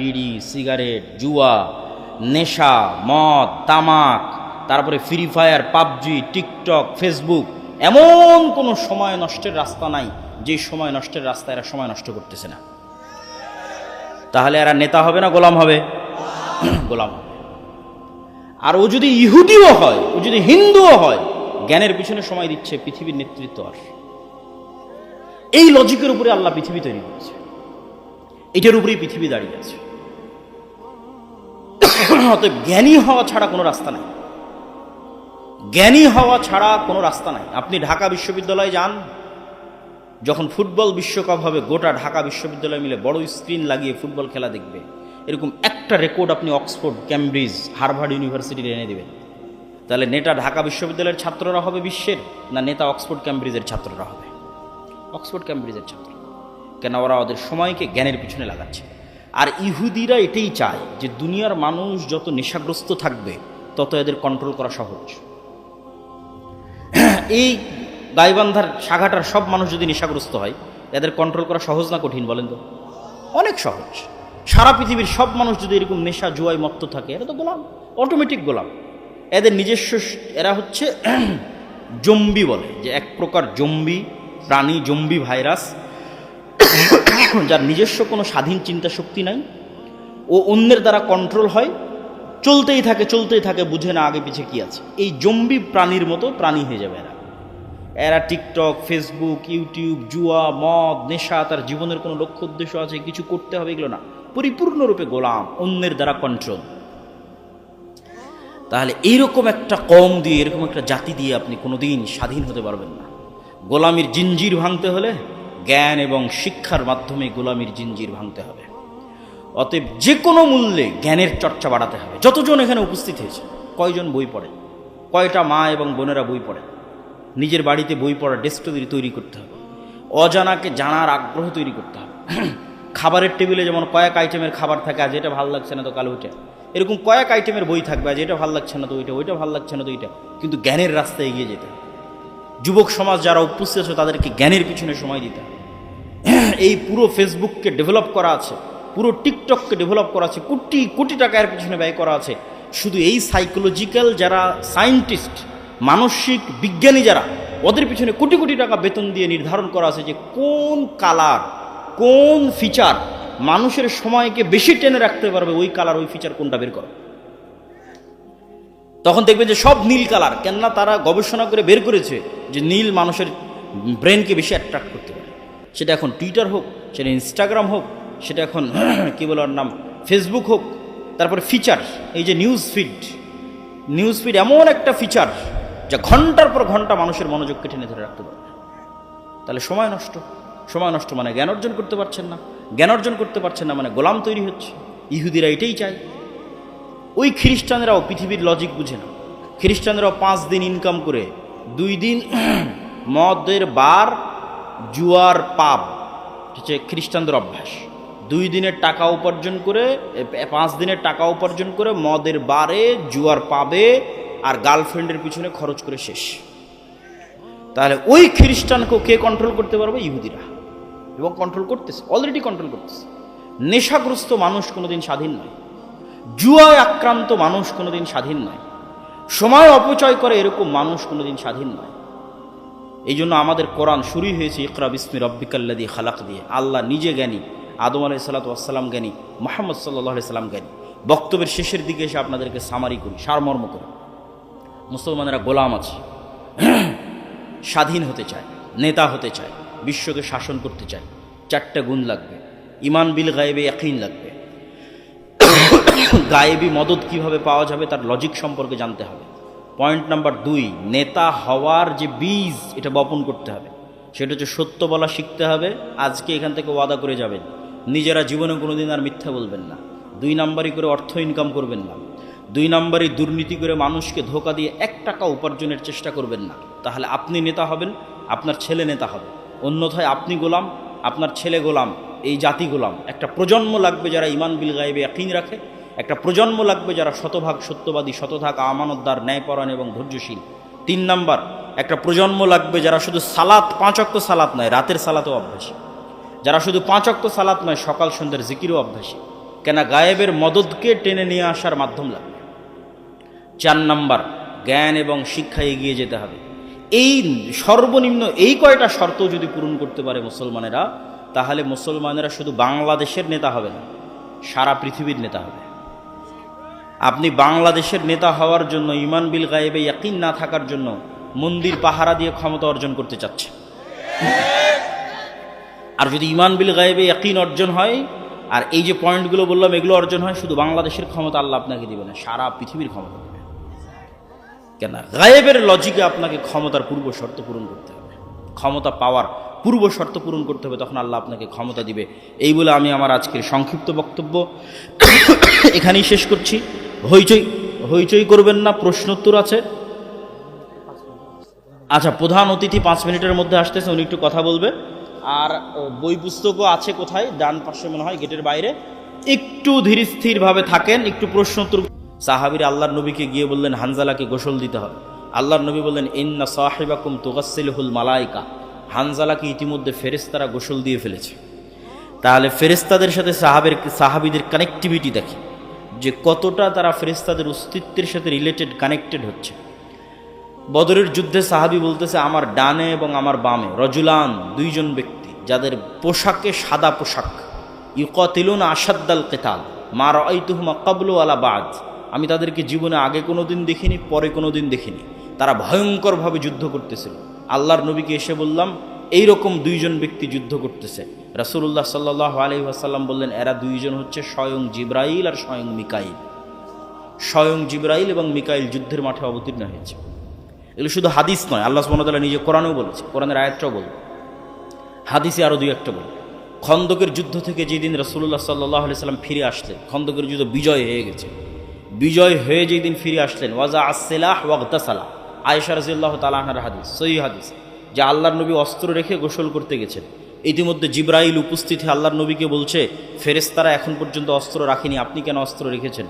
বিড়ি, সিগারেট, জুয়া, নেশা, মদ, তামাক, তারপরে free fire, PUBG, TikTok, Facebook, এমন কোনো সময় নষ্টের রাস্তা নাই যে সময় নষ্টের রাস্তা এরা সময় নষ্ট করতেছে না। তাহলে এরা নেতা হবে না গোলাম হবে? গোলাম হবে। আর ও যদি ইহুদিও হয়, ও যদি হিন্দুও হয়, জ্ঞানের পিছনে সময় দিচ্ছে পৃথিবীর নেতৃত্ব আর। এই লজিকের উপরে আল্লাহ পৃথিবী তৈরি করেছে, এটার উপরেই পৃথিবী দাঁড়িয়ে আছে। অতএব জ্ঞানী হওয়া ছাড়া কোনো রাস্তা নাই, জ্ঞানী হওয়া ছাড়া কোনো রাস্তা নাই। আপনি ঢাকা বিশ্ববিদ্যালয়ে যান, যখন ফুটবল বিশ্বকাপ হবে গোটা ঢাকা বিশ্ববিদ্যালয় মিলে বড় স্ক্রিন লাগিয়ে ফুটবল খেলা দেখবে, এরকম একটা রেকর্ড আপনি অক্সফোর্ড, ক্যামব্রিজ, হার্ভার্ড ইউনিভার্সিটির এনে দেবেন। তাহলে নেতা ঢাকা বিশ্ববিদ্যালয়ের ছাত্ররা হবে বিশ্বের, না নেতা অক্সফোর্ড ক্যামব্রিজের ছাত্ররা হবে? অক্সফোর্ড ক্যামব্রিজের ছাত্র। কেন? ওরা ওদের সময়কে জ্ঞানের পিছনে লাগাচ্ছে। আর ইহুদিরা এটাই চায় যে দুনিয়ার মানুষ যত নেশাগ্রস্ত থাকবে তত এদের কন্ট্রোল করা সহজ। এই গাইবান্ধার সাঘাটার সব মানুষ যদি নেশাগ্রস্ত হয়, এদের কন্ট্রোল করা সহজ না কঠিন বলেন তো? অনেক সহজ। সারা পৃথিবীর সব মানুষ যদি এরকম নেশা জুয়ায় মত্ত থাকে, এরা তো গোলাম, অটোমেটিক গোলাম। এদের নিজস্ব, এরা হচ্ছে জম্বি বলে, যে এক প্রকার জম্বি প্রাণী, জম্বি ভাইরাস, যার নিজস্ব কোনো স্বাধীন চিন্তা শক্তি নাই, ও অন্যের দ্বারা কন্ট্রোল হয়, চলতেই থাকে, বুঝে না আগে পিছে কি আছে। এই জম্বি প্রাণীর মতো প্রাণী হয়ে যাবে এরা। এরা টিকটক, ফেসবুক, ইউটিউব, জুয়া, মদ, নেশা, তার জীবনের কোনো লক্ষ্য উদ্দেশ্য আছে, কিছু করতে হবে, এগুলো না, পরিপূর্ণরূপে গোলাম, অন্যের দ্বারা কন্ট্রোল। তাহলে এইরকম একটা কম দিয়ে, এরকম একটা জাতি দিয়ে আপনি কোনোদিন স্বাধীন হতে পারবেন না। গোলামির জিঞ্জির ভাঙতে হলে জ্ঞান এবং শিক্ষার মাধ্যমে গোলামির জিঞ্জির ভাঙতে হবে। অতএব যে কোনো মূল্যে জ্ঞানের চর্চা বাড়াতে হবে। যতজন এখানে উপস্থিত হয়েছে, কয়জন বই পড়ে? কয়টা মা এবং বোনেরা বই পড়ে? নিজের বাড়িতে বই পড়ার ডেস্ক তৈরি করতে হবে। অজানাকে জানার আগ্রহ তৈরি করতে হবে। খাবারের টেবিলে যেমন কয়েক আইটেমের খাবার থাকে, আজ এটা ভালো লাগছে না তো কাল ওইটা, এরকম কয়েক আইটেমের বই থাকবে, আজ এটা ভালো লাগছে না তো ওইটা, ওইটা ভালো লাগছে না তো ওইটা, কিন্তু জ্ঞানের রাস্তায় এগিয়ে যেতে হবে। যুবক সমাজ যারা উপস্থিত আছে তাদেরকে জ্ঞানের পিছনে সময় দিতে হবে। এই পুরো ফেসবুককে ডেভেলপ করা আছে, পুরো টিকটককে ডেভেলপ করা আছে, কোটি কোটি টাকা এর পিছনে ব্যয় করা আছে। শুধু এই সাইকোলজিক্যাল যারা সায়েন্টিস্ট, মানসিক বিজ্ঞানী যারা, ওদের পিছনে কোটি কোটি টাকা বেতন দিয়ে নির্ধারণ করা আছে যে কোন কালার, কোন ফিচার মানুষের সময়কে বেশি টেনে রাখতে পারবে, ওই কালার, ওই ফিচার কোনটা বের করো। তখন দেখবে যে সব নীল কালার। কেননা তারা গবেষণা করে বের করেছে যে নীল মানুষের ব্রেনকে বেশি অ্যাট্রাক্ট করতে পারে। সেটা এখন টুইটার হোক, সেটা ইনস্টাগ্রাম হোক, সেটা এখন কী বলে ওর নাম, ফেসবুক হোক। তারপরে ফিচার, এই যে নিউজ ফিড এমন একটা ফিচার যা ঘন্টার পর ঘন্টা মানুষের মনোযোগকে টেনে ধরে রাখতে পারবে। তাহলে সময় নষ্ট মানে জ্ঞান অর্জন করতে পারছেন না, জ্ঞান অর্জন করতে পারছেন না মানে গোলাম তৈরি হচ্ছে। ইহুদিরা এটাই চায়। ওই খ্রিস্টানরাও পৃথিবীর লজিক বুঝে না। খ্রিস্টানরাও 5 দিন ইনকাম করে 2 দিন মদের বার, জুয়ার পাব হচ্ছে খ্রিস্টানদের অভ্যাস। 2 দিনের টাকা উপার্জন করে, 5 দিনের টাকা উপার্জন করে মদের বারে, জুয়ার পাবে আর গার্লফ্রেন্ডের পিছনে খরচ করে শেষ। তাহলে ওই খ্রিস্টানকে কে কন্ট্রোল করতে পারবে? ইহুদিরা। এবং কন্ট্রোল করতেছে, অলরেডি কন্ট্রোল করতেছে। নেশাগ্রস্ত মানুষ কোনোদিন স্বাধীন নয়, জুয়ায় আক্রান্ত মানুষ কোনোদিন স্বাধীন নয়, সময় অপচয় করে এরকম মানুষ কোনোদিন স্বাধীন নয়। এই জন্য আমাদের কোরআন শুরুই হয়েছে ইকরা বিসমি রব্বিকাল্লাযী খালাক দিয়ে। আল্লাহ নিজে জ্ঞানী, আদম আলাইহিস সালাতু ওয়াস সালাম জ্ঞানী, মুহাম্মদ সাল্লাল্লাহু আলাইহি সাল্লাম জ্ঞানী। বক্তব্যের শেষের দিকে এসে আপনাদেরকে সামারি করি, সারমর্ম করি। মুসলমানেরা গোলাম আছে, স্বাধীন হতে চায়, নেতা হতে চায়, বিশ্বকে শাসন করতে চায়। 4টা গুণ লাগবে। ঈমান বিল গায়বে ইয়াকিন লাগবে। গায়েবী মদদ কিভাবে পাওয়া যাবে তার লজিক সম্পর্কে জানতে হবে। পয়েন্ট নাম্বার 2, নেতা হওয়ার যে বীজ, এটা বপন করতে হবে। সেটা হচ্ছে সত্য বলা শিখতে হবে। আজকে এখান থেকে ওয়াদা করে যাবেন, নিজেরা জীবনে কোনোদিন আর মিথ্যা বলবেন না। 2 নাম্বারই করে অর্থ ইনকাম করবেন না। 2 নাম্বারই দুর্নীতি করে মানুষকে ধোঁকা দিয়ে 1 টাকা উপার্জনের চেষ্টা করবেন না। তাহলে আপনি নেতা হবেন, আপনার ছেলে নেতা হবে। অন্যথায় আপনি গোলাম, আপনার ছেলে গোলাম, এই জাতি গোলাম। একটা প্রজন্ম লাগবে যারা ঈমান বিল গায়বে ইয়াকিন রাখে। একটা প্রজন্ম লাগবে যারা শতভাগ সত্যবাদী, শতভাগ আমানতদার, ন্যায়পরায়ণ এবং ধৈর্যশীল। 3 নাম্বার, একটা প্রজন্ম লাগবে যারা শুধু সালাত, 5 ওয়াক্ত সালাত নয়, রাতের সালাতেও অভ্যাসী। যারা শুধু 5 ওয়াক্ত সালাত নয়, সকাল সন্ধ্যার জিকিরও অভ্যাসী। কেন গায়েবের মদদকে টেনে নিয়ে আসার মাধ্যম লাগবে। 4 নাম্বার, জ্ঞান এবং শিক্ষা এগিয়ে যেতে হবে। এই সর্বনিম্ন এই কয়টা শর্ত যদি পূরণ করতে পারে মুসলমানেরা, তাহলে মুসলমানেরা শুধু বাংলাদেশের নেতা হবে না, সারা পৃথিবীর নেতা হবে। আপনি বাংলাদেশের নেতা হওয়ার জন্য ঈমান বিল গায়েবে ইয়াকিন না থাকার জন্য মন্দির পাহারা দিয়ে ক্ষমতা অর্জন করতে চাচ্ছেন। আর যদি ঈমান বিল গায়েবে ইয়াকিন অর্জন হয়, আর এই যে পয়েন্টগুলো বললাম এগুলো অর্জন হয়, শুধু বাংলাদেশের ক্ষমতা আল্লাহ আপনাকে দিবে না, সারা পৃথিবীর ক্ষমতা দেবে। কেন? গায়েবের লজিকে আপনাকে ক্ষমতার পূর্ব শর্ত পূরণ করতে হবে, ক্ষমতা পাওয়ার পূর্ব শর্ত পূরণ করতে হবে, তখন আল্লাহ আপনাকে ক্ষমতা দিবে। এই বলে আমি আমার আজকের সংক্ষিপ্ত বক্তব্য এখানেই শেষ করছি। হইচই করবেন না, প্রশ্নোত্তর আছে। আচ্ছা, প্রধান অতিথি 5 মিনিটের মধ্যে আসতেছে, উনি একটু কথা বলবে। আর বই পুস্তকও আছে কোথায়, ডান পাশে মনে হয় গেটের বাইরে। একটু ধীর স্থিরভাবে থাকেন, একটু প্রশ্নোত্তর। সাহাবীরা আল্লাহর নবীকে গিয়ে বললেন হানজালাকে গোসল দিতে হবে। আল্লাহর নবী বললেন ইন্না সাহিবাকুম তুগাসসিলুহুল মালাইকা, হানজালাকে ইতিমধ্যে ফেরেশতারা গোসল দিয়ে ফেলেছে। তাহলে ফেরেশতাদের সাথে সাহাবীদের কানেক্টিভিটি দেখি যে কতটা তারা ফেরেশতাদের অস্তিত্বের সাথে রিলেটেড, কানেক্টেড হচ্ছে। বদরের যুদ্ধে সাহাবী বলতেছে আমার ডানে এবং আমার বামে রজুলান, 2 জন ব্যক্তি যাদের পোশাকে সাদা পোশাক, ইউকাতিলুনা আশাদ্দাল কিতাল মা রাআইতুহুমা ক্বাবলু ওয়ালা বাদ, আমি তাদেরকে জীবনে আগে কোনো দিন দেখিনি, পরে কোনো দিন দেখিনি, তারা ভয়ঙ্করভাবে যুদ্ধ করতেছিল। আল্লাহর নবীকে এসে বললাম এইরকম 2 জন ব্যক্তি যুদ্ধ করতেছে। রাসূলুল্লাহ সাল্লাল্লাহু আলাইহি ওয়াসাল্লাম বললেন এরা 2 জন হচ্ছে স্বয়ং জিবরাইল আর স্বয়ং মিকাইল। স্বয়ং জিবরাইল এবং মিকাইল যুদ্ধের মাঠে অবতীর্ণ হয়েছে। এগুলো শুধু হাদিস নয়, আল্লাহ সুবহানাহু ওয়া তাআলা নিজে কোরআনেও বলেছে, কোরআনের আয়াতটাও বলবে, হাদিসে আরও 2-1টা বলবে। খন্দকের যুদ্ধ থেকে যেদিন রাসূলুল্লাহ সাল্লাল্লাহু আলাইহি সাল্লাম ফিরে আসলেন, খন্দকের যুদ্ধ বিজয় হয়ে গেছে, বিজয় হয়ে যেদিন ফিরে আসলেন, ওয়াজা আসসিলাহ ওয়াগতাসালা, আয়েশা রাদিয়াল্লাহু তাআলা আনহার হাদিস, সহিহ হাদিস, যে আল্লাহর নবী অস্ত্র রেখে গোসল করতে গেছেন। ইতিমধ্যে জিবরাইল উপস্থিত হয়ে আল্লাহর নবীকে বলছে ফেরেশতারা এখন পর্যন্ত অস্ত্র রাখেনি, আপনি কেন অস্ত্র রেখেছেন?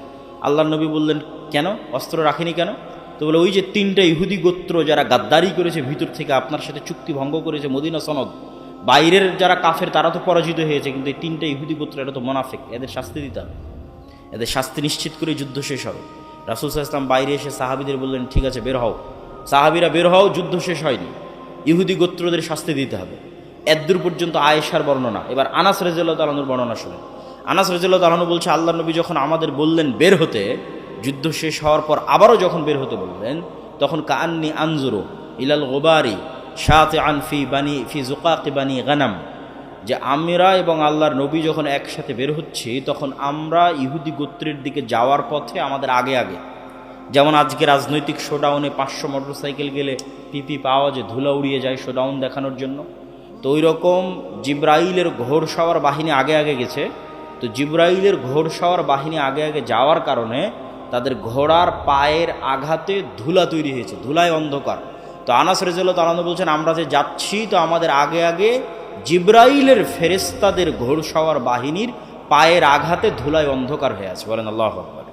আল্লাহর নবী বললেন কেন অস্ত্র রাখেনি কেন? তো বলে ওই যে 3টা ইহুদি গোত্র যারা গাদ্দারি করেছে, ভিতর থেকে আপনার সাথে চুক্তি ভঙ্গ করেছে, মদিনা সনদ, বাইরের যারা কাফের তারা তো পরাজিত হয়েছে, কিন্তু এই 3টা ইহুদি গোত্র এটা তো মুনাফিক, এদের শাস্তি দিতে হবে, এদের শাস্তি নিশ্চিত করে যুদ্ধ শেষ হবে। রাসূল সাল্লাল্লাহু আলাইহি ওয়াসাল্লাম বাইরে এসে সাহাবীদের বললেন ঠিক আছে বের হও। সাহাবীরা বের হও, যুদ্ধ শেষ হয়নি, ইহুদি গোত্রদের শাস্তি দিতে হবে। এতদূর পর্যন্ত আয়েশার বর্ণনা। এবার আনাস রাদিয়াল্লাহু তাআলার বর্ণনা শুনেন। আনাস রাদিয়াল্লাহু তাআলা বলছে আল্লাহর নবী যখন আমাদের বললেন বের হতে, যুদ্ধ শেষ হওয়ার পর আবারও যখন বের হতে বললেন, তখন কাআন্নী আনজুরু ইলাল গুবারি শাতিআন ফি যুকাকি বানি গানাম, যে আমরা এবং আল্লাহর নবী যখন একসাথে বের হচ্ছি তখন আমরা ইহুদি গোত্রের দিকে যাওয়ার পথে আমাদের আগে আগে, যেমন আজকে রাজনৈতিক শোডাউনে 500 মোটরসাইকেল গেলে পিপি পাওয়া যে ধুলা উড়িয়ে যায় শোডাউন দেখানোর জন্য, তো ওই রকম জিবরাইলের ঘোড়সাওয়ার বাহিনী আগে আগে গেছে। তো জিবরাইলের ঘোড়সাওয়ার বাহিনী আগে আগে যাওয়ার কারণে তাদের ঘোড়ার পায়ের আঘাতে ধুলা তৈরি হয়েছে, ধুলায় অন্ধকার। তো আনাস রাদিয়াল্লাহু তাআলা বলছেন আমরা যে যাচ্ছি তো আমাদের আগে আগে জিবরাইলের ফেরেশতাদের ঘোড়সাওয়ার বাহিনীর পায়ের আঘাতে ধুলায় অন্ধকার হয়ে আছে। বলেন আল্লাহু আকবার।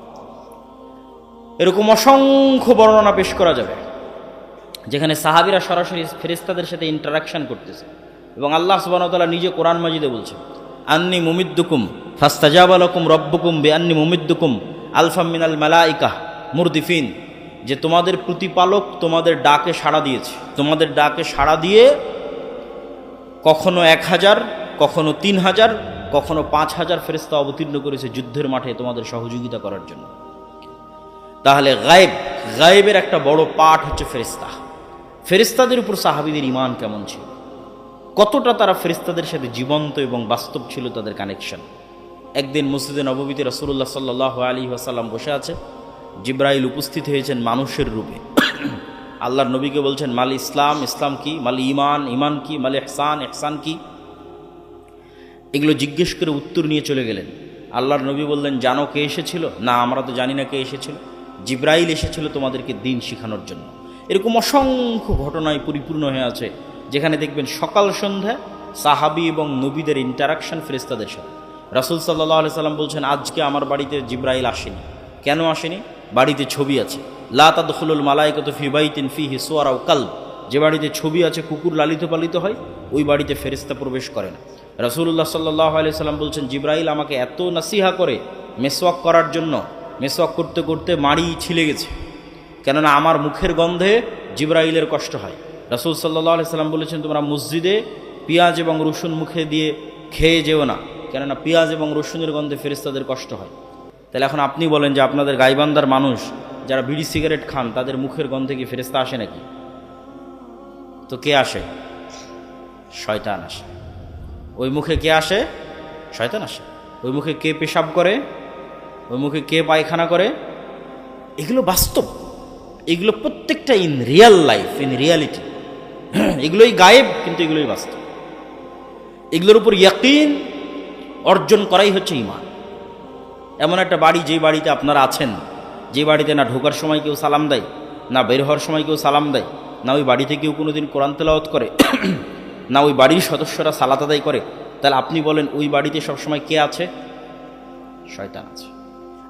এরকম অসংখ্য বর্ণনা পেশ করা যাবে যেখানে সাহাবীরা সরাসরি ফেরেশতাদের সাথে ইন্টারাকশন করতেছে, এবং আল্লাহ সুবহানাহু ওয়া তাআলা নিজে কোরআন মাজিদে বলছেন আন্নী মুমিদ্দুকুম ফাস্তাজাবা লাকুম রাব্বুকুম বিআন্নী মুমিদ্দুকুম আলফাম মিনাল মালাইকা মুরদিফিন, যে তোমাদের প্রতিপালক তোমাদের ডাকে সাড়া দিয়েছে, তোমাদের ডাকে সাড়া দিয়ে কখনো 1000, কখনো 3000, কখনো 5000 ফেরেশতা অবতীর্ণ করেছে যুদ্ধের মাঠে তোমাদের সহযোগিতা করার জন্য। তাহলে গায়েবের একটা বড় পাঠ হচ্ছে ফেরেশতা। ফেরেশতাদের উপর সাহাবীদের ঈমান কেমন ছিল, কতটা তারা ফেরেশতাদের সাথে জীবন্ত এবং বাস্তব ছিল তাদের কানেকশন। একদিন মসজিদে নববীতে রাসূলুল্লাহ সাল্লাল্লাহু আলাইহি ওয়াসাল্লাম বসে আছে, জিবরাইল উপস্থিত হয়েছেন মানুষের রূপে। আল্লাহর নবীকে বলছেন মাল ইসলাম, ইসলাম কি, মাল ঈমান, ঈমান কি, মাল ইহসান, ইহসান কি, এগুলো জিজ্ঞেস করে উত্তর নিয়ে চলে গেলেন। আল্লাহর নবী বললেন জানো কে এসেছিল? না আমরা তো জানি না কে এসেছিল, জিবরাইল এসেছিল তোমাদেরকে দিন শেখানোর জন্য। এরকম অসংখ্য ঘটনায় পরিপূর্ণ হয়ে আছে যেখানে দেখবেন সকাল সন্ধ্যা সাহাবী এবং নবীদের ইন্টারাকশন ফেরেশতাদের সাথে। রাসূল সাল্লাল্লাহু আলাইহি সাল্লাম বলছেন আজকে আমার বাড়িতে জিবরাইল আসেনি। কেন আসেনি? বাড়িতে ছবি আছে। লা তাদখুলুল মালাইকাতু ফি বাইতিন ফিহি সুওয়ার আও কালব, যে বাড়িতে ছবি আছে, কুকুর লালিত পালিত হয়, ওই বাড়িতে ফেরেশতা প্রবেশ করে না। রাসূলুল্লাহ সাল্লাল্লাহু আলাইহি সাল্লাম বলছেন, জিবরাইল আমাকে এত নাসিহা করে মেসওয়াক করার জন্য, মেসওয়াক করতে করতে মাড়ি ছিলে গেছে, কেননা আমার মুখের গন্ধে জিবরাইলের কষ্ট হয়। রাসূল সাল্লাল্লাহু আলাইহি সাল্লাম বলেছেন, তোমরা মসজিদে পেঁয়াজ এবং রসুন মুখে দিয়ে খেয়ে যেও না, কেননা পেঁয়াজ এবং রসুনের গন্ধে ফেরেশতাদের কষ্ট হয়। তাহলে এখন আপনি বলেন যে আপনাদের গাইবান্ধার মানুষ যারা বিড়ি সিগারেট খান তাদের মুখের গন্ধে কি ফেরেশতা আসে নাকি? তো কে আসে? শয়তান আসে। ওই মুখে কে আসে? শয়তান আসে। ওই মুখে কে পেশাব করে? ওই মুখে কে পায়খানা করে? এগুলো বাস্তব, এগুলো প্রত্যেকটা in real life, in reality. এগুলোই গায়েব, কিন্তু এগুলোই বাস্তব। এগুলোর উপর ইয়াকিন অর্জন করাই হচ্ছে ঈমান। এমন একটা বাড়ি, যে বাড়িতে আপনারা আছেন, যে বাড়িতে না ঢোকার সময় কেউ সালাম দেয়, না বের হওয়ার সময় কেউ সালাম দেয়, না ওই বাড়িতে কেউ কোনোদিন কোরআন তেলাওয়াত করে, না ওই বাড়ির সদস্যরা সালাত আদায় করে, তাহলে আপনি বলেন ওই বাড়িতে সবসময় কে আছে? শয়তান আছে।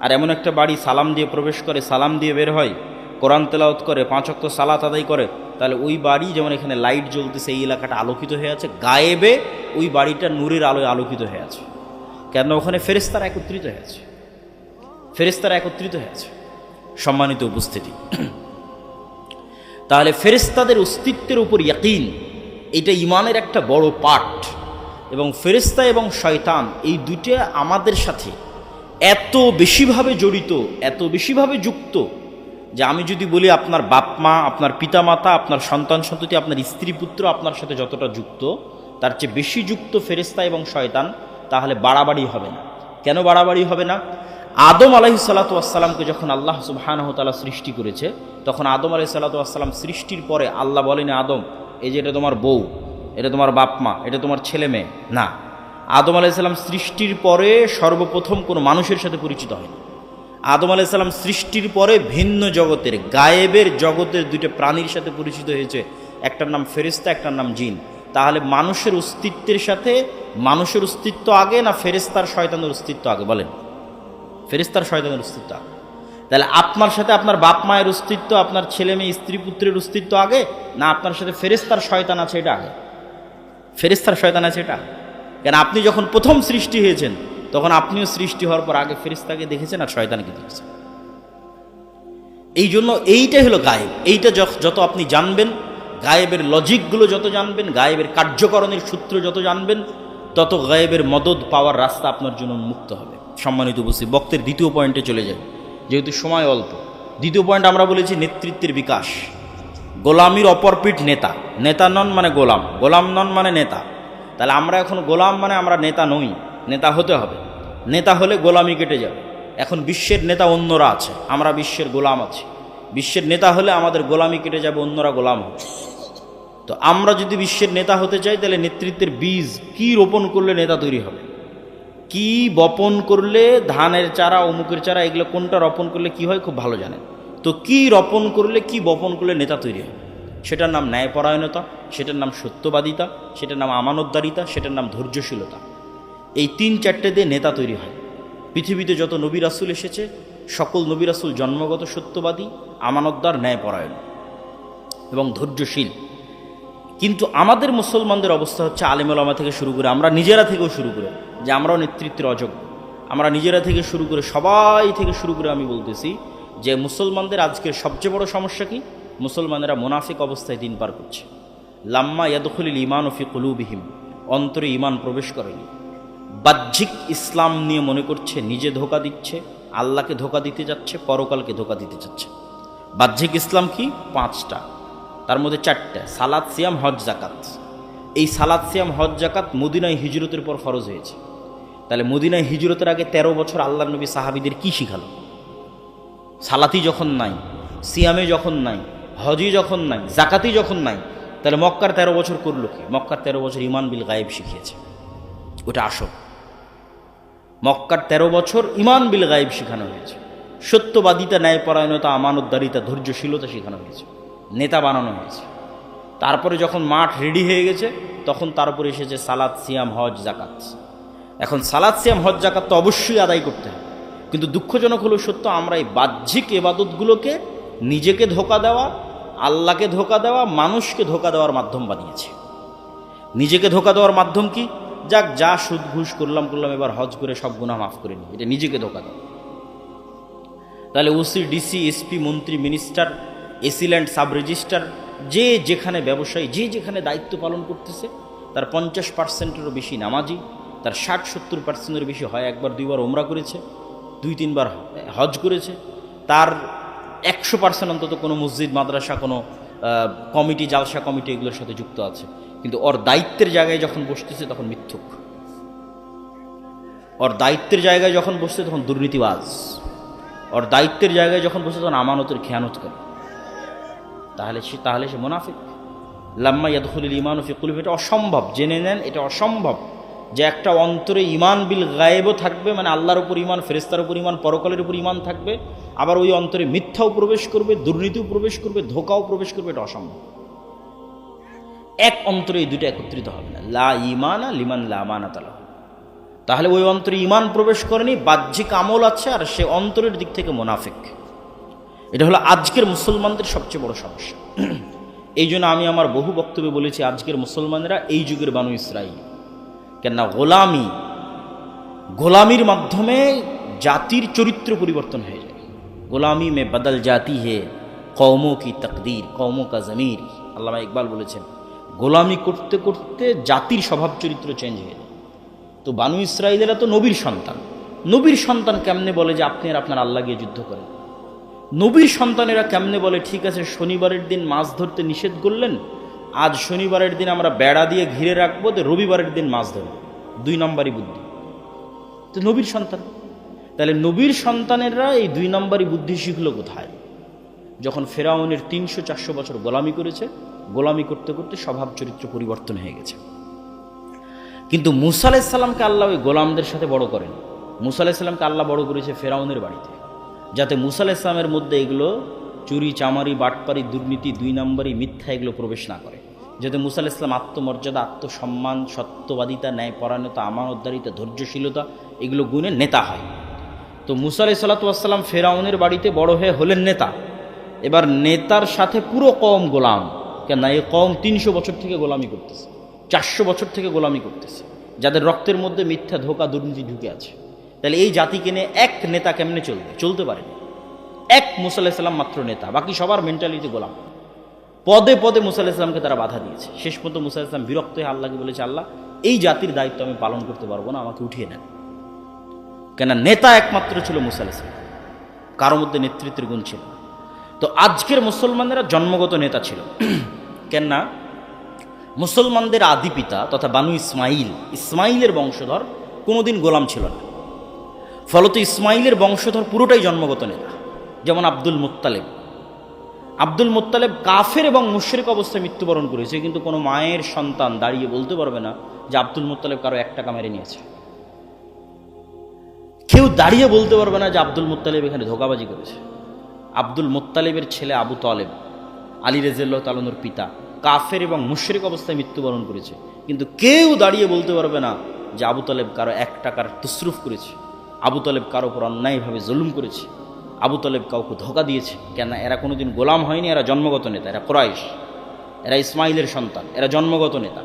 আর এমন একটা বাড়ি সালাম দিয়ে প্রবেশ করে, সালাম দিয়ে বের হয়, কোরআন তেলাওয়াত করে, 5 ওয়াক্ত সালাত আদায় করে, তাহলে ওই বাড়ি যেমন এখানে লাইট জ্বলতেছে, এই এলাকাটা আলোকিত হয়ে আছে, গায়েবে ওই বাড়িটা নূরের আলোয় আলোকিত হয়ে আছে। কেন? ওখানে ফেরেশতারা একত্রিত হয়ে আছে, ফেরেশতারা একত্রিত হয়ে আছে। সম্মানিত উপস্থিতি, তাহলে ফেরেশতাদের অস্তিত্বের উপর ইয়াকিন, এটা ঈমানের একটা বড় পার্ট। এবং ফেরেশতা এবং শয়তান এই দুটো আমাদের সাথে এত বেশিভাবে জড়িত, এত বেশিভাবে যুক্ত, যে আমি যদি বলি আপনার বাপ মা, আপনার পিতামাতা, আপনার সন্তান সন্ততি, আপনার স্ত্রী পুত্র আপনার সাথে যতটা যুক্ত, তার চেয়ে বেশি যুক্ত ফেরেশতা এবং শয়তান, তাহলে বাড়াবাড়ি হবে না। কেন বাড়াবাড়ি হবে না? আদম আলাইহিসসালাতু ওয়াসসালামকে যখন আল্লাহ সুবহানাহু ওয়া তাআলা সৃষ্টি করেছে, তখন আদম আলাইহিসসালাতু ওয়াসসালাম সৃষ্টির পরে আল্লাহ বলেন, আদম এই যে এটা তোমার বউ, এটা তোমার বাপ মা, এটা তোমার ছেলে মেয়ে না। আদম আলাইহিসসালাম সৃষ্টির পরে সর্বপ্রথম কোনো মানুষের সাথে পরিচিত হয়নি। আদম আলাইহিসসালাম সৃষ্টির পরে ভিন্ন জগতের, গায়েবের জগতের দুইটা প্রাণীর সাথে পরিচিত হয়েছে, একটার নাম ফেরেশতা, একটার নাম জিন। তাহলে মানুষের অস্তিত্বের সাথে মানুষের অস্তিত্ব আগে, না ফেরেশতার শয়তানের অস্তিত্ব আগে? বলেন, ফেরেশতার শয়তানের অস্তিত্ব আগে। তাহলে আপনার সাথে আপনার বাপ মায়ের অস্তিত্ব, আপনার ছেলে মেয়ে স্ত্রী পুত্রের অস্তিত্ব আগে, না আপনার সাথে ফেরেশতার শয়তান আছে এটা আগে? ফেরেশতার শয়তান আছে এটা। কেন? আপনি যখন প্রথম সৃষ্টি হয়েছেন তখন আপনিও সৃষ্টি হওয়ার পর আগে ফেরেশতাকে দেখেছেন আর শয়তানকে দেখেছেন। এই জন্য এইটাই হলো গায়েব। এইটা যত আপনি জানবেন, গায়েবের লজিকগুলো যত জানবেন, গায়েবের কার্যকরণের সূত্র যত জানবেন, তত গায়েবের মদদ পাওয়ার রাস্তা আপনার জন্য উন্মুক্ত হবে। সম্মানিত উপস্থিতি, বক্তের দ্বিতীয় পয়েন্টে চলে যাই, যেহেতু সময় অল্প। দ্বিতীয় পয়েন্ট আমরা বলেছি নেতৃত্বের বিকাশ। গোলামির অপরপিঠ নেতা। নেতা নন মানে গোলাম, গোলাম নন মানে নেতা। তাহলে আমরা এখন গোলাম মানে আমরা নেতা নই, নেতা হতে হবে। নেতা হলে গোলামি কেটে যাবে। এখন বিশ্বের নেতা অন্যরা আছে, আমরা বিশ্বের গোলাম আছি। বিশ্বের নেতা হলে আমাদের গোলামি কেটে যাবে, অন্যরা গোলাম হবে। তো আমরা যদি বিশ্বের নেতা হতে চাই, তাহলে নেতৃত্বের বীজ কি রোপণ করলে নেতা তৈরি হবে, কি বপন করলে, ধানের চারা, অমুকের চারা, এগুলো কোনটা রোপণ করলে কি হয় খুব ভালো জানেন। তো কি রোপণ করলে, কি বপন করলে নেতা তৈরি হয়? সেটার নাম ন্যায়পরায়ণতা, সেটার নাম সত্যবাদিতা, সেটার নাম আমানতদারিতা, সেটার নাম ধৈর্যশীলতা। এই 3-4টে দিয়ে নেতা তৈরি হয়। পৃথিবীতে যত নবী রাসূল এসেছে, সকল নবী রাসূল জন্মগত সত্যবাদী, আমানতদার, ন্যায়পরায়ণ এবং ধৈর্যশীল। কিন্তু আমাদের মুসলমানদের অবস্থা হচ্ছে, আলেম ওলামা থেকে শুরু করে, আমরা নিজেরা থেকেও শুরু করে, যে আমরাও নেতৃত্বের অযোগ্য। আমরা নিজেরা থেকে শুরু করে, সবাই থেকে শুরু করে আমি বলতেছি যে মুসলমানদের আজকের সবচেয়ে বড় সমস্যা কি? মুসলমানেরা মুনাফিক অবস্থায় দিন পার করছে। লাম্মা ইয়াদখুলুল ঈমানু ফি কুলুবিহিম, অন্তরে ঈমান প্রবেশ করেনি। বাহ্যিক ইসলাম নিয়ে মনে করছে নিজে ধোঁকা দিচ্ছে, আল্লাহকে ধোঁকা দিতে যাচ্ছে, পরকালকে ধোঁকা দিতে যাচ্ছে। বাহ্যিক ইসলাম কি? 5টা, তার মধ্যে 4টা, সালাত, সিয়াম, হজ, জাকাত। এই সালাত, সিয়াম, হজ, জাকাত মদিনায় হিজরতের পর ফরজ হয়েছে। তাহলে মদিনায় হিজরতের আগে 13 বছর আল্লাহর নবী সাহাবীদের কি শিখালো? সালাতি যখন নাই, সিয়ামে যখন নাই, হজই যখন নাই, জাকাতই যখন নাই, তাহলে মক্কার 13 বছর করলো কি? মক্কার 13 বছর ঈমান বিল গায়েব শিখিয়েছে। ওটা আসল। মক্কার 13 বছর ঈমান বিল গায়েব শেখানো হয়েছে। সত্যবাদিতা, ন্যায়পরায়ণতা, আমানতদারিতা, ধৈর্যশীলতা শেখানো হয়েছে, নেতা বানানো হয়েছে। তারপরে যখন মাঠ রেডি হয়ে গেছে, তখন তার উপরে এসেছে সালাত, সিয়াম, হজ, জাকাত। এখন সালাত, সিয়াম, হজ, জাকাত তো অবশ্যই আদায় করতে হবে, কিন্তু দুঃখজনক হলো সত্য, আমরা এই বাহ্যিক ইবাদতগুলোকে নিজেকে ধোঁকা দেওয়া, আল্লাহকে ধোঁকা দেওয়া, মানুষকে ধোঁকা দেওয়ার মাধ্যম বানিয়েছি। নিজেকে ধোঁকা দেওয়ার মাধ্যম কি? যাক যা সুদ ঘুষ করলাম এবার হজ করে সব গুনাহ মাফ করে নিই, এটা নিজেকে ধোকা দেয়। তাহলে ওসি, ডিসি, এসপি, মন্ত্রী, মিনিস্টার, এসিল্যান্ড, সাব রেজিস্ট্রার, যে যেখানে ব্যবসায়ী, যে যেখানে দায়িত্ব পালন করতেছে, তার 50%-এরও বেশি নামাজি, তার 60-70%-এর বেশি হয় একবার দুইবার ওমরা করেছে, 2-3 বার হজ করেছে, তার 100% অন্তত কোনো মসজিদ, মাদ্রাসা, কোনো কমিটি, জালসা কমিটি এগুলোর সাথে যুক্ত আছে। কিন্তু ওর দায়িত্বের জায়গায় যখন বসতেছে তখন মিথ্যুক, ওর দায়িত্বের জায়গায় যখন বসছে তখন দুর্নীতিবাজ, ওর দায়িত্বের জায়গায় যখন বসে তখন আমানতের খেয়ানত করে, তাহলে সে মুনাফিক। লাম্মা ইয়াদখুলুল ঈমানু ফি কুলুবি, এটা অসম্ভব, জেনে নেন এটা অসম্ভব যে একটা অন্তরে ঈমান বিল গায়েবও থাকবে, মানে আল্লাহর উপর ঈমান, ফেরেশতার উপর ঈমান, পরকালের উপর ঈমান থাকবে, আবার ওই অন্তরে মিথ্যাও প্রবেশ করবে, দুর্নীতিও প্রবেশ করবে, ধোঁকাও প্রবেশ করবে, এটা অসম্ভব। এক অন্তরে এই দুটো একত্রিত হবে না, লা ঈমানা লিমান লা আমানাতা লাহু। তাহলে ওই অন্তরে ঈমান প্রবেশ করেনি, বাহ্যিক আমল আছে, আর সে অন্তরের দিক থেকে মুনাফিক। এটা হলো আজকের মুসলমানদের সবচেয়ে বড় সমস্যা। এই জন্য আমি আমার বহু বক্তব্যে বলেছি, আজকের মুসলমানেরা এই যুগের বানু ইসরাঈল। কেননা গোলামির মাধ্যমে জাতির চরিত্র পরিবর্তন হয়ে যায়। গোলামি মে বদল জাতি হে কওমো কি তকদির, কওমো কা জমির। আল্লামা ইকবাল বলেছেন, গোলামি করতে করতে জাতির স্বভাব চরিত্র চেঞ্জ হয়ে যায়। তো বানু ইসরাঈলেরা তো নবীর সন্তান, নবীর সন্তান কেমনে বলে যে আপনি আর আপনার আল্লাহ গিয়ে যুদ্ধ করেন? নবীর সন্তানেরা কেমনে বলে ঠিক আছে শনিবারের দিন মাছ ধরতে নিষেধ করলেন, আজ শনিবারের দিন আমরা বেড়া দিয়ে ঘিরে রাখবো, তো রবিবারের দিন মাছ ধরব? 2 নম্বরই বুদ্ধি। তো নবীর সন্তান, তাহলে নবীর সন্তানেরা এই 2 নম্বরই বুদ্ধি শিখলো কোথায়? যখন ফেরাউনের 300-400 বছর গোলামি করেছে, গোলামি করতে করতে স্বভাব চরিত্র পরিবর্তন হয়ে গেছে। কিন্তু মুসা আলাইহিস সালামকে আল্লাহ ওই গোলামদের সাথে বড় করেন। মুসা আলাইহিস সালামকে আল্লাহ বড় করেছে ফেরাউনের বাড়িতে, যাতে মুসা আলাইহিস সালামের মধ্যে এগুলো চুরি, চামারি, বাটপারি, দুর্নীতি, 2 নম্বরই, মিথ্যা এগুলো প্রবেশ না করে, যাতে মুসা আলাইহিস সালাম আত্মমর্যাদা, আত্মসম্মান, সত্যবাদিতা, ন্যায়পরায়ণতা, আমানতদারিতা, ধৈর্যশীলতা এগুলো গুণে নেতা হয়। তো মুসা আলাইহিস সালাতু ওয়াস সালাম ফেরাউনের বাড়িতে বড় হয়ে হলেন নেতা। এবার নেতার সাথে পুরো কওম গোলাম। কেন? এই কওম 300 বছর থেকে গোলামি করতেছে, 400 বছর থেকে গোলামি করতেছে, যাদের রক্তের মধ্যে মিথ্যা, ধোঁকা, দুর্নীতি ঢুকে আছে। তাহলে এই জাতিকে নিয়ে এক নেতা কেমনে চলতে পারে? এক মুসা আলাইহিস সালাম মাত্র নেতা, বাকি সবার মেন্টালিটি গোলাম। পদে পদে মুসা আলাইহিস সালামকে তারা বাধা দিয়েছে। শেষ পর্যন্ত মুসা আলাইহিস সালাম বিরক্ত হয়ে আল্লাহকে বলেছে, আল্লাহ এই জাতির দায়িত্ব আমি পালন করতে পারবো না, আমাকে উঠিয়ে নেন। কেন? নেতা একমাত্র ছিল মুসা আলাইহিস সালাম, কারোর মধ্যে নেতৃত্বের গুণ ছিল। তো আজকের মুসলমানেরা জন্মগত নেতা ছিল। কেননা মুসলমানদের আদি পিতা তথা বানু ইসমাইলের বংশধর কোনোদিন গোলাম ছিল না। ফলত ইসমাইলের বংশধর পুরোটাই জন্মগত নেতা। যেমন আব্দুল মুত্তালেব কাফের এবং মুশরিক অবস্থায় মৃত্যুবরণ করেছে, কিন্তু কোনো মায়ের সন্তান দাঁড়িয়ে বলতে পারবে না যে আব্দুল মুত্তালেব কারো 1 টাকা মেরে নিয়েছে। কেউ দাঁড়িয়ে বলতে পারবে না যে আব্দুল মুত্তালেব এখানে ধোঁকাবাজি করেছে। আব্দুল মুত্তালেবের ছেলে আবু তালেব, আলী রাদিয়াল্লাহু তাআলা আনহুর পিতা, কাফের এবং মুশরিক অবস্থায় মৃত্যুবরণ করেছে, কিন্তু কেউ দাঁড়িয়ে বলতে পারবে না যে আবু তালেব কারো 1 টাকার তসরুফ করেছে, আবু তালেব কারো উপর অন্যায়ভাবে জুলুম করেছে, আবু তালেব কাউকে ধোঁকা দিয়েছে। কেন? এরা কোনোদিন গোলাম হয়নি, এরা জন্মগত নেতা, এরা কুরাইশ, এরা ইসমাইলের সন্তান, এরা জন্মগত নেতা।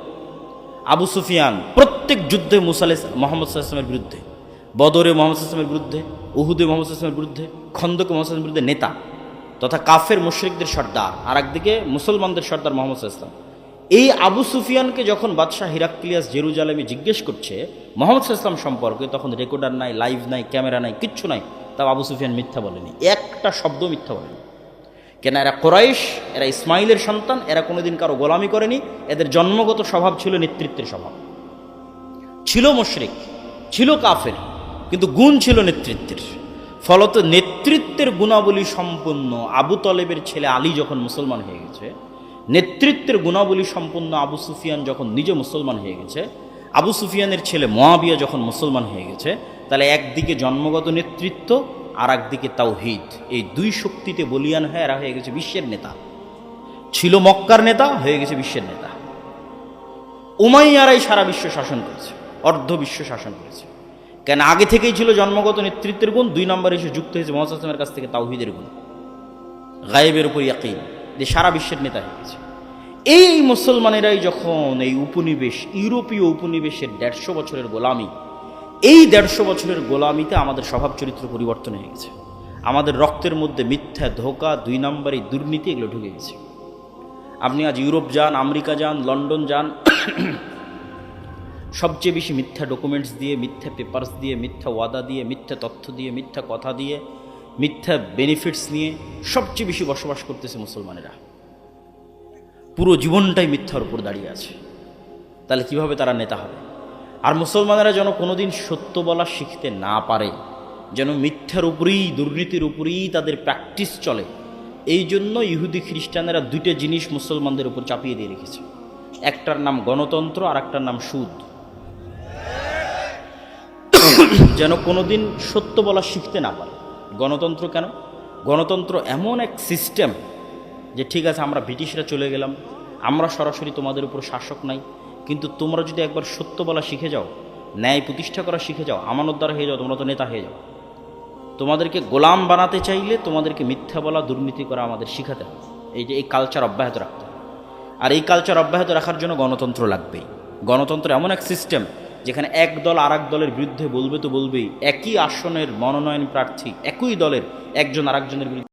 আবু সুফিয়ান প্রত্যেক যুদ্ধে মুহাম্মদ সাল্লাল্লাহু আলাইহি ওয়াসাল্লামের বিরুদ্ধে, বদরে মুহাম্মদ সাল্লাল্লাহু আলাইহি ওয়াসাল্লামের বিরুদ্ধে, উহুদে মুহাম্মদ সাল্লাল্লাহু আলাইহি ওয়াসাল্লামের বিরুদ্ধে, খন্দকে মুহাম্মদ সাল্লাল্লাহু আলাইহি ওয়াসাল্লামের বিরুদ্ধে নেতা তথা কাফের মুশরিকদের সর্দার, আর একদিকে মুসলমানদের সর্দার মুহাম্মদ সাল্লাল্লাহু আলাইহি ওয়াসাল্লাম। এই আবু সুফিয়ানকে যখন বাদশাহ হিরাক্লিয়াস জেরুজালেমে জিজ্ঞেস করছে মুহাম্মদ সাল্লাল্লাহু আলাইহি ওয়াসাল্লাম সম্পর্কে, তখন রেকর্ডার নাই, লাইভ নাই, ক্যামেরা নাই, কিচ্ছু নাই, তাও আবু সুফিয়ান মিথ্যা বলেনি, একটা শব্দ মিথ্যা বলেনি। কেন? এরা কুরাইশ, এরা ইসমাইলের সন্তান, এরা কোনোদিন কারো গোলামি করেনি, এদের জন্মগত স্বভাব ছিল নেতৃত্বের স্বভাব। ছিল মুশরিক, ছিল কাফের, কিন্তু গুণ ছিল নেতৃত্বের। ফলত নেতৃত্বের গুণাবলী সম্পন্ন আবু তালেবের ছেলে আলী যখন মুসলমান হয়ে গেছে, নেতৃত্বের গুণাবলী সম্পন্ন আবু সুফিয়ান যখন নিজে মুসলমান হয়ে গেছে, আবু সুফিয়ানের ছেলে মুআবিয়া যখন মুসলমান হয়ে গেছে, তাহলে একদিকে জন্মগত নেতৃত্ব আর একদিকে তাওহীদ, এই 2 শক্তিতে বলিয়ান হয়ে এরা হয়ে গেছে বিশ্বের নেতা। ছিল মক্কার নেতা, হয়ে গেছে বিশ্বের নেতা। উমাইয়ারাই সারা বিশ্ব শাসন করেছে, অর্ধ বিশ্ব শাসন করেছে। কেন? আগে থেকেই ছিল জন্মগত নেতৃত্বের গুণ, 2 নম্বরে এসে যুক্ত হয়েছে মুহাম্মদ সাল্লাল্লাহু আলাইহি ওয়াসাল্লামের কাছ থেকে তাওহীদের গুণ, গায়েবের উপর ইয়াকিন, যে সারা বিশ্বের নেতা হয়ে গেছে। এই মুসলমানেরাই যখন এই উপনিবেশ, ইউরোপীয় উপনিবেশের 150 বছরের গোলামি, এই 150 বছরের গোলামিতে আমাদের স্বভাব চরিত্র পরিবর্তন হয়ে গেছে। আমাদের রক্তের মধ্যে মিথ্যা, ধোঁকা, 2 নম্বরী দুর্নীতি এগুলো ঢুকে গেছে। আপনি আজ ইউরোপ যান, আমেরিকা যান, লন্ডন যান, সবচেয়ে বেশি মিথ্যা ডকুমেন্টস দিয়ে, মিথ্যা পেপারস দিয়ে, মিথ্যা ওয়াদা দিয়ে, মিথ্যা তথ্য দিয়ে, মিথ্যা কথা দিয়ে, মিথ্যা বেনিফিটস নিয়ে সবচেয়ে বেশি বসবাস করতেছে মুসলমানেরা। পুরো জীবনটাই মিথ্যার উপর দাঁড়িয়ে আছে। তাহলে কিভাবে তারা নেতা হবে? আর মুসলমানেরা যেন কোনোদিন সত্য বলা শিখতে না পারে, যেন মিথ্যার উপরেই, দুর্নীতির উপরেই তাদের প্র্যাকটিস চলে, এই জন্য ইহুদি খ্রিস্টানেরা 2টা জিনিস মুসলমানদের উপর চাপিয়ে দিয়ে রেখেছে। একটার নাম গণতন্ত্র আর একটার নাম সুদ। যেন কোনোদিন সত্য বলা শিখতে না পারে। গণতন্ত্র কেন? গণতন্ত্র এমন এক সিস্টেম যে ঠিক আছে, আমরা ব্রিটিশরা চলে গেলাম, আমরা সরাসরি তোমাদের উপর শাসক নাই, কিন্তু তোমরা যদি একবার সত্য বলা শিখে যাও, ন্যায় প্রতিষ্ঠা করা শিখে যাও, আমানতদার হয়ে যাও, তোমরা তো নেতা হয়ে যাও। তোমাদেরকে গোলাম বানাতে চাইলে তোমাদেরকে মিথ্যা বলা, দুর্নীতি করা আমাদের শিখাতে হবে। এই কালচার অব্যাহত রাখতে হবে। আর এই কালচার অব্যাহত রাখার জন্য গণতন্ত্র লাগবেই। গণতন্ত্র এমন এক সিস্টেম যেখানে এক দল আর এক দলের বিরুদ্ধে বলবে তো বলবেই, একই আসনের মনোনয়ন প্রার্থী একই দলের একজন আর একজনের বিরুদ্ধে